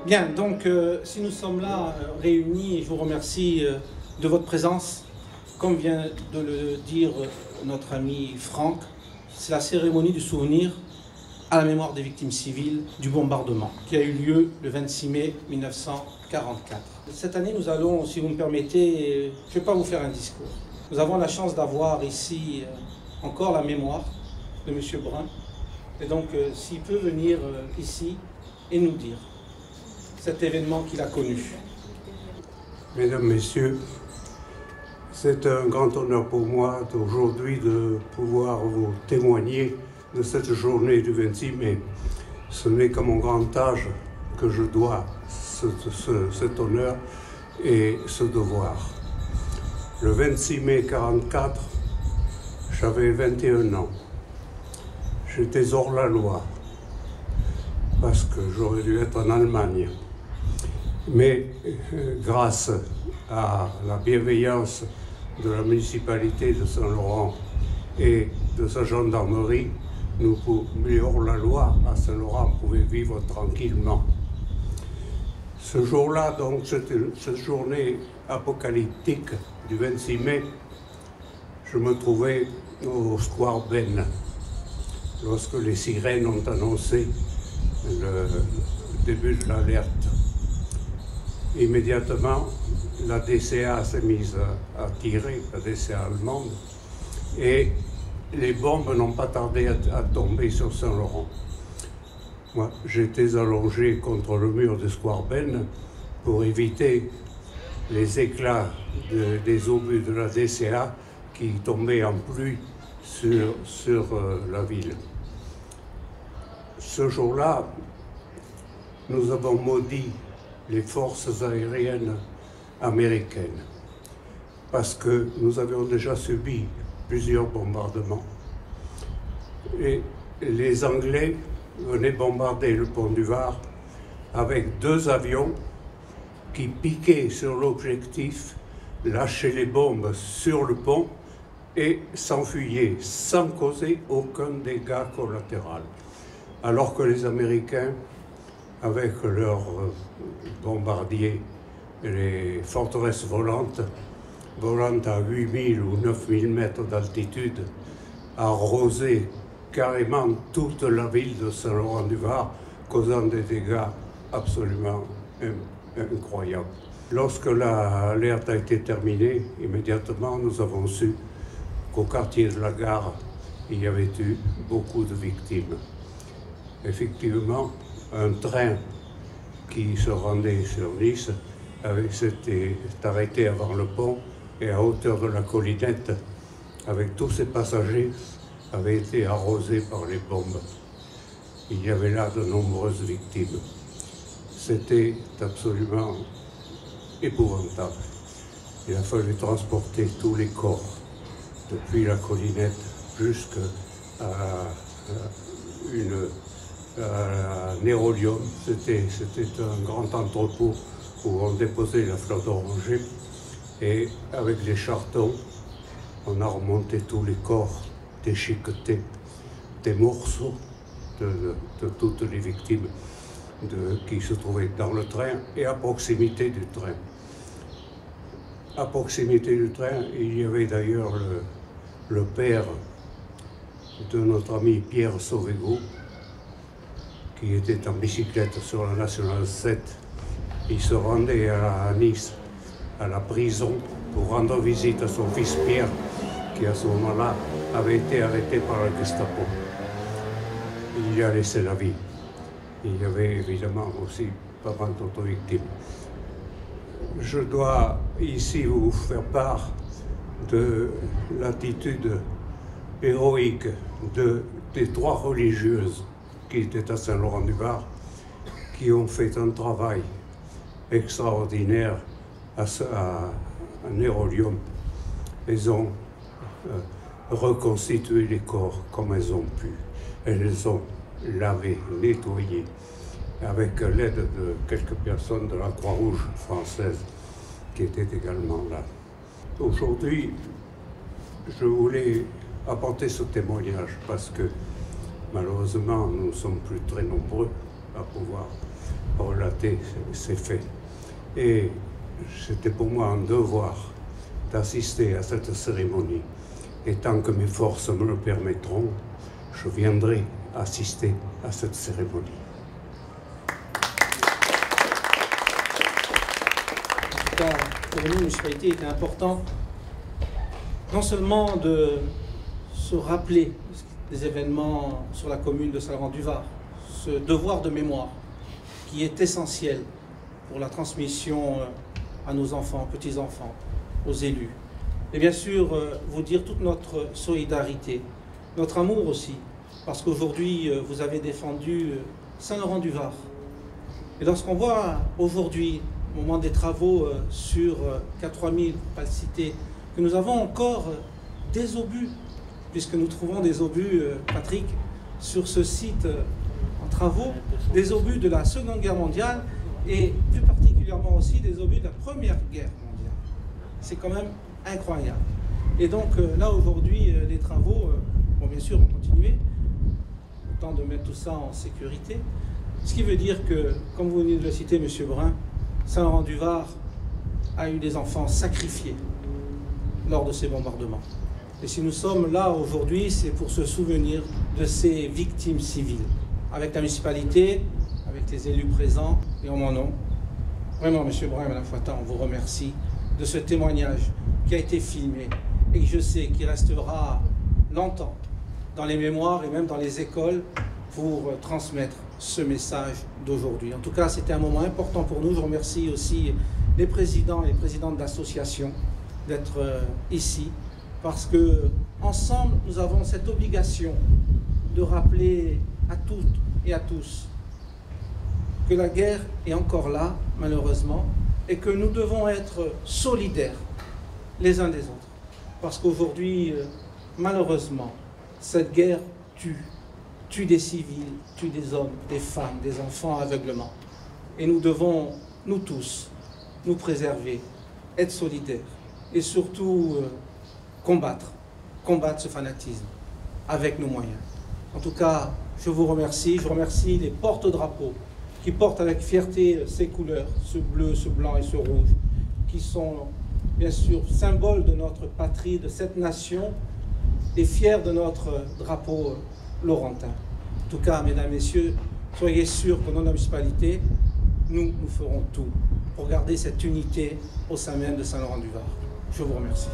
Bien, donc si nous sommes là réunis, je vous remercie de votre présence. Comme vient de le dire notre ami Franck, c'est la cérémonie du souvenir à la mémoire des victimes civiles du bombardement qui a eu lieu le 26 mai 1944. Cette année, nous allons, si vous me permettez, je ne vais pas vous faire un discours. Nous avons la chance d'avoir ici encore la mémoire de M. Brun. Et donc, s'il peut venir ici et nous dire cet événement qu'il a connu. Mesdames, Messieurs, c'est un grand honneur pour moi aujourd'hui de pouvoir vous témoigner de cette journée du 26 mai. Ce n'est qu'à mon grand âge que je dois cet honneur et ce devoir. Le 26 mai 1944, j'avais 21 ans. J'étais hors la loi parce que j'aurais dû être en Allemagne. Mais grâce à la bienveillance de la municipalité de Saint-Laurent et de sa gendarmerie, mais hors la loi, à Saint-Laurent, on pouvait vivre tranquillement. Ce jour-là, donc, cette journée apocalyptique du 26 mai, je me trouvais au Square Ben, lorsque les sirènes ont annoncé le début de l'alerte. Immédiatement, la DCA s'est mise à tirer, la DCA allemande, et les bombes n'ont pas tardé à tomber sur Saint-Laurent. Moi, j'étais allongé contre le mur du Square Ben pour éviter les éclats des obus de la DCA qui tombaient en pluie sur la ville. Ce jour-là, nous avons maudit les forces aériennes américaines parce que nous avions déjà subi plusieurs bombardements. Et les Anglais venaient bombarder le pont du Var avec 2 avions qui piquaient sur l'objectif, lâchaient les bombes sur le pont et s'enfuyaient sans causer aucun dégât collatéral. Alors que les Américains, avec leurs bombardiers, les forteresses volantes à 8000 ou 9000 mètres d'altitude, arrosaient carrément toute la ville de Saint-Laurent-du-Var, causant des dégâts absolument incroyables. Lorsque l'alerte a été terminée, immédiatement, nous avons su qu'au quartier de la gare, il y avait eu beaucoup de victimes. Effectivement, un train qui se rendait sur Nice s'était arrêté avant le pont et à hauteur de la collinette, avec tous ses passagers, avait été arrosé par les bombes. Il y avait là de nombreuses victimes. C'était absolument épouvantable. Il a fallu transporter tous les corps depuis la collinette jusqu'à un aérolium. C'était un grand entrepôt où on déposait la fleur d'oranger et avec les charretons, on a remonté tous les corps déchiquetés, des morceaux de toutes les victimes qui se trouvaient dans le train et à proximité du train. À proximité du train, il y avait d'ailleurs le père de notre ami Pierre Sauvégot, qui était en bicyclette sur la Nationale 7. Il se rendait à Nice, à la prison, pour rendre visite à son fils Pierre, qui à ce moment-là avait été arrêté par la Gestapo. Il y a laissé la vie. Il y avait évidemment aussi pas mal d'autres victimes. Je dois ici vous faire part de l'attitude héroïque des 3 religieuses qui étaient à Saint-Laurent-du-Var, qui ont fait un travail extraordinaire à un aérolium. Elles ont reconstitué les corps comme elles ont pu. Elles les ont lavés, nettoyés, avec l'aide de quelques personnes de la Croix-Rouge française qui étaient également là. Aujourd'hui, je voulais apporter ce témoignage parce que malheureusement, nous ne sommes plus très nombreux à pouvoir relater ces faits. Et c'était pour moi un devoir d'assister à cette cérémonie. Et tant que mes forces me le permettront, je viendrai assister à cette cérémonie. En tout cas, pour nous, la municipalité était important non seulement de se rappeler des événements sur la commune de Saint-Laurent-du-Var, ce devoir de mémoire qui est essentiel pour la transmission à nos enfants, petits-enfants, aux élus. Et bien sûr, vous dire toute notre solidarité, notre amour aussi, parce qu'aujourd'hui, vous avez défendu Saint-Laurent-du-Var. Et lorsqu'on voit aujourd'hui, au moment des travaux sur K3000, pour ne pas le citer, que nous avons encore des obus, puisque nous trouvons des obus, Patrick, sur ce site en travaux, des obus de la Seconde Guerre mondiale et plus particulièrement aussi des obus de la Première Guerre mondiale. C'est quand même incroyable. Et donc là aujourd'hui, les travaux, bon, bien sûr, vont continuer, le temps de mettre tout ça en sécurité. Ce qui veut dire que, comme vous venez de le citer, M. Brun, Saint-Laurent-du-Var a eu des enfants sacrifiés lors de ces bombardements. Et si nous sommes là aujourd'hui, c'est pour se souvenir de ces victimes civiles. Avec la municipalité, avec les élus présents et en mon nom. Vraiment, M. Brun et Mme Fouattan, on vous remercie de ce témoignage qui a été filmé et que je sais qu'il restera longtemps dans les mémoires et même dans les écoles pour transmettre ce message d'aujourd'hui. En tout cas, c'était un moment important pour nous. Je remercie aussi les présidents et les présidentes d'associations d'être ici parce que ensemble, nous avons cette obligation de rappeler à toutes et à tous que la guerre est encore là, malheureusement, et que nous devons être solidaires les uns des autres. Parce qu'aujourd'hui, malheureusement, cette guerre tue des civils, tue des hommes, des femmes, des enfants aveuglement. Et nous devons, nous tous, nous préserver, être solidaires et surtout combattre ce fanatisme avec nos moyens. En tout cas, je vous remercie. Je remercie les porte-drapeaux qui portent avec fierté ces couleurs, ce bleu, ce blanc et ce rouge, qui sont bien sûr symboles de notre patrie, de cette nation, et fiers de notre drapeau laurentin. En tout cas, mesdames, messieurs, soyez sûrs qu'au nom de la municipalité, nous ferons tout pour garder cette unité au sein même de Saint-Laurent-du-Var. Je vous remercie.